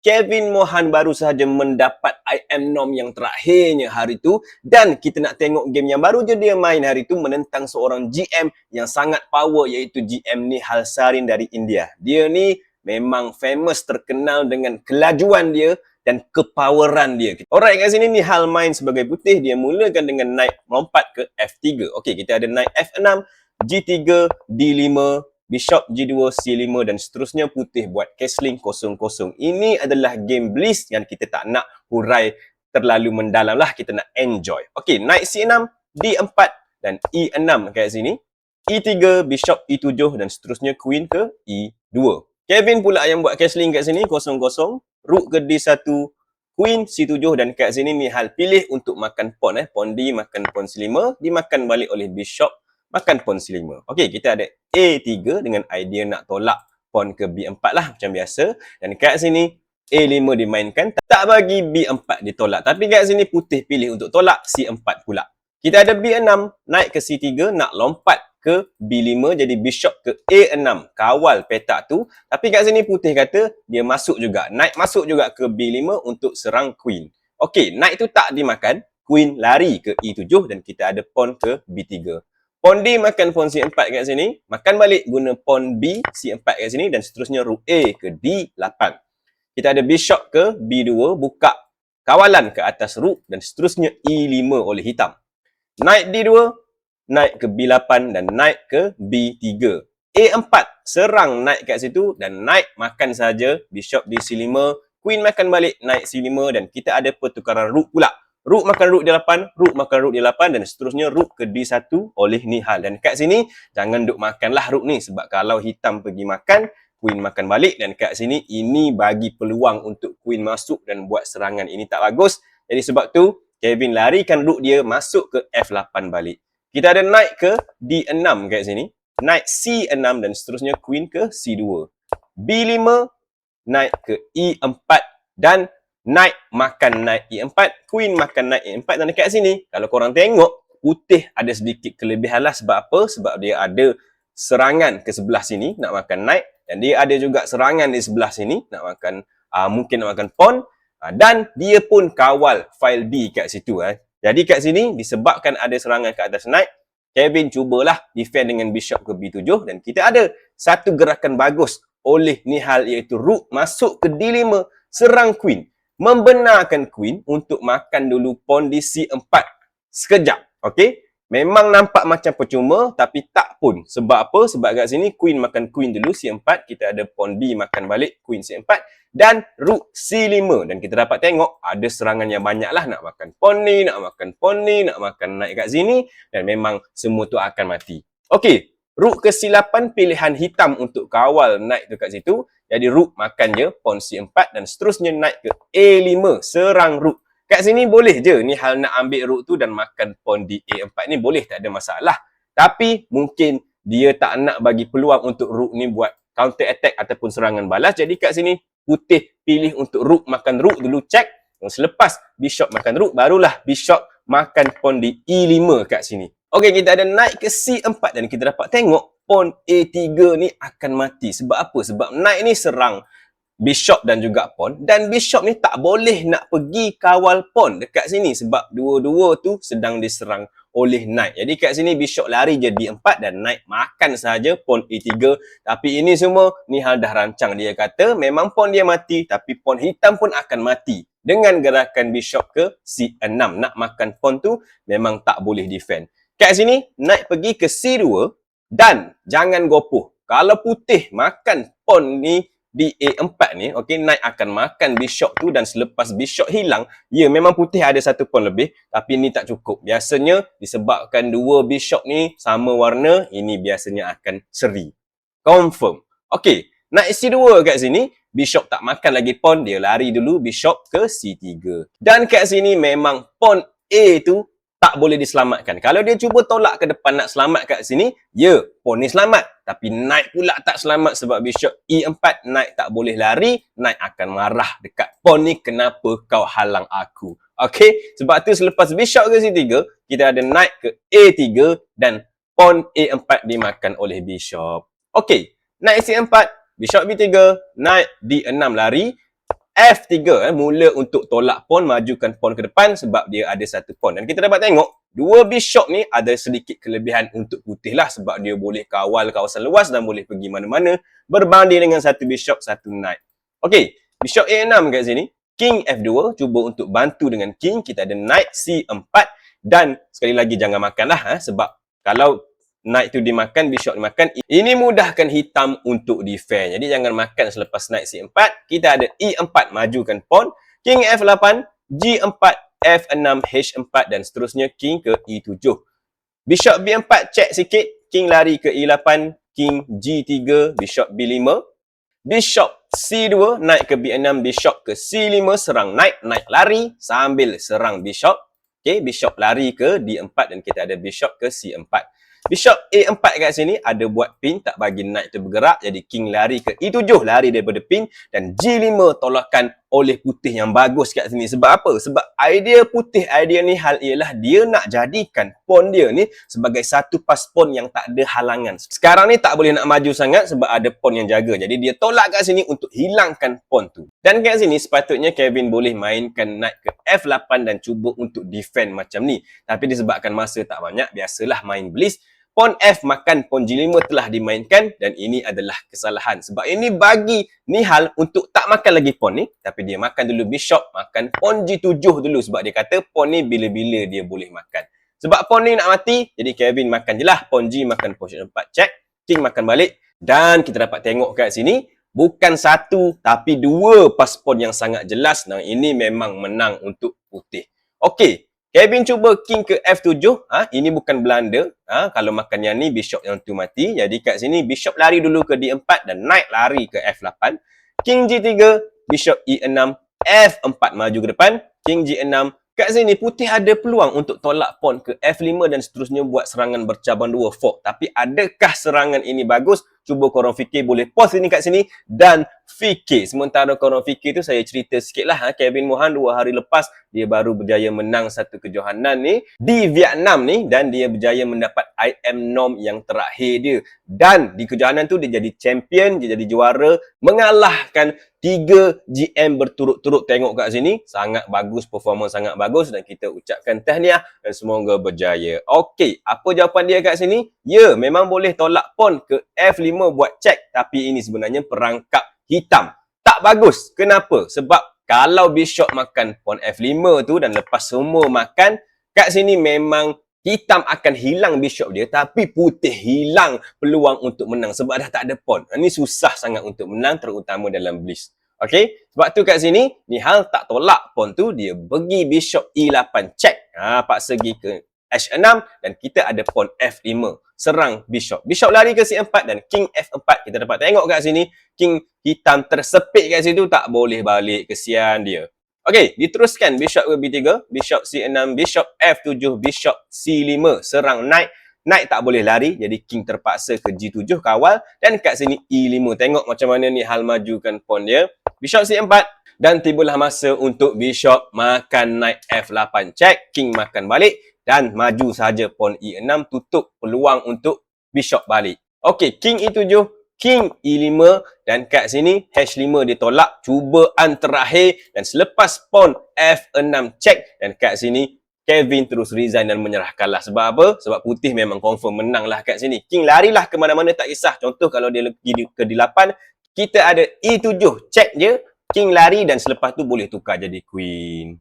Kevin Mohan baru sahaja mendapat IM Norm yang terakhirnya hari tu, dan kita nak tengok game yang baru je dia main hari tu menentang seorang GM yang sangat power, iaitu GM Nihal Sarin dari India. Dia ni memang famous, terkenal dengan kelajuan dia dan kepoweran dia. Alright, kat sini Nihal main sebagai putih. Dia mulakan dengan naik melompat ke F3. Okey, kita ada naik F6, G3, D5, Bishop G2, C5 dan seterusnya. Putih buat castling 0-0. Ini adalah game bliss yang kita tak nak hurai terlalu mendalam lah. Kita nak enjoy. Okey, naik C6, D4 dan E6 kat sini. E3, Bishop E7 dan seterusnya Queen ke E2. Kevin pula yang buat castling kat sini 0-0. Rook ke D1, Queen C7 dan kat sini Nihal pilih untuk makan pawn. Pawn D makan pawn C5, dimakan balik oleh Bishop makan pawn C5. Okey, kita ada A3 dengan idea nak tolak pawn ke B4 lah macam biasa. Dan kat sini A5 dimainkan, tak bagi B4 ditolak. Tapi kat sini putih pilih untuk tolak C4 pula. Kita ada B6, naik ke C3, nak lompat ke B5, jadi Bishop ke A6, kawal petak tu. Tapi kat sini putih kata dia masuk juga, naik masuk juga ke B5 untuk serang Queen. Okey, naik tu tak dimakan, Queen lari ke E7 dan kita ada pawn ke B3. Pawn D makan pawn C4 kat sini, makan balik guna pawn B, C4 kat sini dan seterusnya Rook A ke D8. Kita ada Bishop ke B2, buka kawalan ke atas Rook dan seterusnya E5 oleh hitam. Naik D2, naik ke B8 dan naik ke B3. A4 serang naik kat situ dan naik makan saja Bishop di C5, Queen makan balik naik C5 dan kita ada pertukaran Rook pula. Rook makan Rook D8, Rook makan Rook D8 dan seterusnya Rook ke D1 oleh Nihal. Dan kat sini jangan duk makanlah Rook ni, sebab kalau hitam pergi makan, Queen makan balik dan kat sini ini bagi peluang untuk Queen masuk dan buat serangan. Ini tak bagus. Jadi sebab tu Kevin larikan Rook dia masuk ke F8 balik. Kita ada naik ke D6 kat sini, naik C6 dan seterusnya Queen ke C2. B5, naik ke E4 dan naik makan naik E4, Queen makan naik E4. Dan dekat sini, kalau korang tengok, putih ada sedikit kelebihan lah. Sebab apa? Sebab dia ada serangan ke sebelah sini, nak makan naik. Dan dia ada juga serangan di sebelah sini, nak makan, mungkin nak makan pawn. Dan dia pun kawal file D kat situ. Jadi kat sini, disebabkan ada serangan ke atas naik, Kevin cubalah defend dengan Bishop ke B7. Dan kita ada satu gerakan bagus oleh Nihal, iaitu Rook masuk ke D5, serang Queen. Membenarkan Queen untuk makan dulu pawn di C4 sekejap. Okey, memang nampak macam percuma tapi tak pun. Sebab apa? Sebab kat sini Queen makan Queen dulu C4, kita ada pawn B makan balik Queen C4 dan Rook C5 dan kita dapat tengok ada serangan yang banyak lah, nak makan pawn ni, nak makan pawn ni, nak makan naik kat sini dan memang semua tu akan mati. Okey, Rook ke C8 pilihan hitam untuk kawal naik tu kat situ. Jadi Rook makan je pawn C4 dan seterusnya naik ke A5 serang Rook. Kat sini boleh je Nihal nak ambil Rook tu dan makan pawn di A4 ni, boleh, tak ada masalah. Tapi mungkin dia tak nak bagi peluang untuk Rook ni buat counter attack ataupun serangan balas. Jadi kat sini putih pilih untuk Rook makan Rook dulu, check. Dan selepas Bishop makan Rook, barulah Bishop makan pawn di E5 kat sini. Okey, kita ada naik ke C4 dan kita dapat tengok pawn A3 ni akan mati. Sebab apa? Sebab naik ni serang Bishop dan juga pawn. Dan Bishop ni tak boleh nak pergi kawal pawn dekat sini sebab dua-dua tu sedang diserang oleh naik. Jadi kat sini Bishop lari je D4 dan naik makan sahaja pawn A3. Tapi ini semua Nihal dah rancang. Dia kata memang pawn dia mati tapi pawn hitam pun akan mati. Dengan gerakan Bishop ke C6. Nak makan pawn tu memang tak boleh defend. Kat sini naik pergi ke C2 dan jangan gopoh. Kalau putih makan pawn ni di A4 ni, okey, naik akan makan Bishop tu dan selepas Bishop hilang, ya memang putih ada satu pawn lebih tapi ni tak cukup. Biasanya disebabkan dua Bishop ni sama warna, ini biasanya akan seri. Confirm. Okey, naik C2 kat sini, Bishop tak makan lagi pawn, dia lari dulu Bishop ke C3. Dan kat sini memang pawn A tu tak boleh diselamatkan. Kalau dia cuba tolak ke depan nak selamat kat sini, ya, pawn ni selamat. Tapi naik pula tak selamat sebab Bishop E4, naik tak boleh lari, naik akan marah dekat pawn ni, kenapa kau halang aku? Okey, sebab tu selepas Bishop ke C3, kita ada naik ke A3 dan pawn A4 dimakan oleh Bishop. Okey, naik C4, Bishop B3, naik D6 lari, F3 mula untuk tolak pawn, majukan pawn ke depan sebab dia ada satu pawn. Dan kita dapat tengok dua bishop ni ada sedikit kelebihan untuk putih lah sebab dia boleh kawal kawasan luas dan boleh pergi mana-mana berbanding dengan satu bishop, satu knight. Okey, bishop A6 kat sini. King F2 cuba untuk bantu dengan king. Kita ada knight C4 dan sekali lagi jangan makanlah sebab kalau knight tu dimakan, bishop dimakan, ini mudahkan hitam untuk defend. Jadi jangan makan selepas knight C4. Kita ada E4, majukan pawn. King F8, G4, F6, H4 dan seterusnya king ke E7. Bishop B4 check sikit. King lari ke E8, king G3, bishop B5. Bishop C2, knight ke B6, bishop ke C5, serang knight. Knight lari sambil serang bishop. Okay, bishop lari ke D4 dan kita ada bishop ke C4. Bishop A4 kat sini ada buat pin, tak bagi knight tu bergerak. Jadi king lari ke E7, lari daripada pin. Dan G5 tolakkan oleh putih yang bagus kat sini. Sebab apa? Sebab idea putih, idea ni hal ialah dia nak jadikan pawn dia ni sebagai satu pas pawn yang tak ada halangan. Sekarang ni tak boleh nak maju sangat sebab ada pawn yang jaga. Jadi dia tolak kat sini untuk hilangkan pawn tu. Dan kat sini sepatutnya Kevin boleh mainkan knight ke F8 dan cuba untuk defend macam ni. Tapi disebabkan masa tak banyak, biasalah main blitz. Pawn F makan pawn G5 telah dimainkan dan ini adalah kesalahan. Sebab ini bagi Nihal untuk tak makan lagi pawn ni. Tapi dia makan dulu bishop, makan pawn G7 dulu. Sebab dia kata pawn ni bila-bila dia boleh makan. Sebab pawn ni nak mati, jadi Kevin makan je lah. Pawn G makan position 4 check. King makan balik. Dan kita dapat tengok kat sini, bukan satu tapi dua pas pawn yang sangat jelas. Dan ini memang menang untuk putih. Okey. Kevin cuba king ke F7. Ini bukan blunder. Kalau makan yang ni, bishop yang tu mati. Jadi kat sini, bishop lari dulu ke D4 dan knight lari ke F8. King G3, bishop E6, F4 maju ke depan. King G6. Kat sini, putih ada peluang untuk tolak pawn ke F5 dan seterusnya buat serangan bercabang dua fork. Tapi adakah serangan ini bagus? Cuba korang fikir, boleh pause ini kat sini dan fikir. Sementara korang fikir tu, saya cerita sikit lah. Kevin Mohan 2 hari lepas, dia baru berjaya menang satu kejohanan ni di Vietnam ni dan dia berjaya mendapat IM norm yang terakhir dia. Dan di kejohanan tu, dia jadi champion, dia jadi juara, mengalahkan 3 GM berturut-turut. Tengok kat sini, sangat bagus, performa sangat bagus dan kita ucapkan tahniah dan semoga berjaya. Okey, apa jawapan dia kat sini? Ya, memang boleh tolak pawn ke F5 buat check, tapi ini sebenarnya perangkap hitam. Tak bagus. Kenapa? Sebab kalau bishop makan pawn F5 tu dan lepas semua makan, kat sini memang hitam akan hilang bishop dia, tapi putih hilang peluang untuk menang sebab dah tak ada pawn. Ini susah sangat untuk menang, terutama dalam blitz. Okey, sebab tu kat sini Nihal tak tolak pawn tu, dia pergi bishop E8 check. Paksa pergi ke H6 dan kita ada pawn F5 serang bishop. Bishop lari ke C4 dan king F4. Kita dapat tengok kat sini king hitam tersepit kat situ, tak boleh balik, kesian dia. Okey, diteruskan bishop ke B3, bishop C6, bishop F7, bishop C5 serang knight. Knight tak boleh lari, jadi king terpaksa ke G7 kawal dan kat sini E5. Tengok macam mana ni hal majukan pawn dia. Bishop C4 dan tibalah masa untuk bishop makan knight F8 check, king makan balik dan maju saja pawn E6 tutup peluang untuk bishop balik. Okey, king E7, king E5 dan kat sini H5 ditolak, cubaan terakhir dan selepas pawn F6 check dan kat sini Kevin terus resign dan menyerah kalah. Sebab apa? Sebab putih memang confirm menang lah kat sini. King larilah ke mana-mana tak kisah. Contoh kalau dia pergi ke D8, kita ada E7 check je, king lari dan selepas tu boleh tukar jadi queen.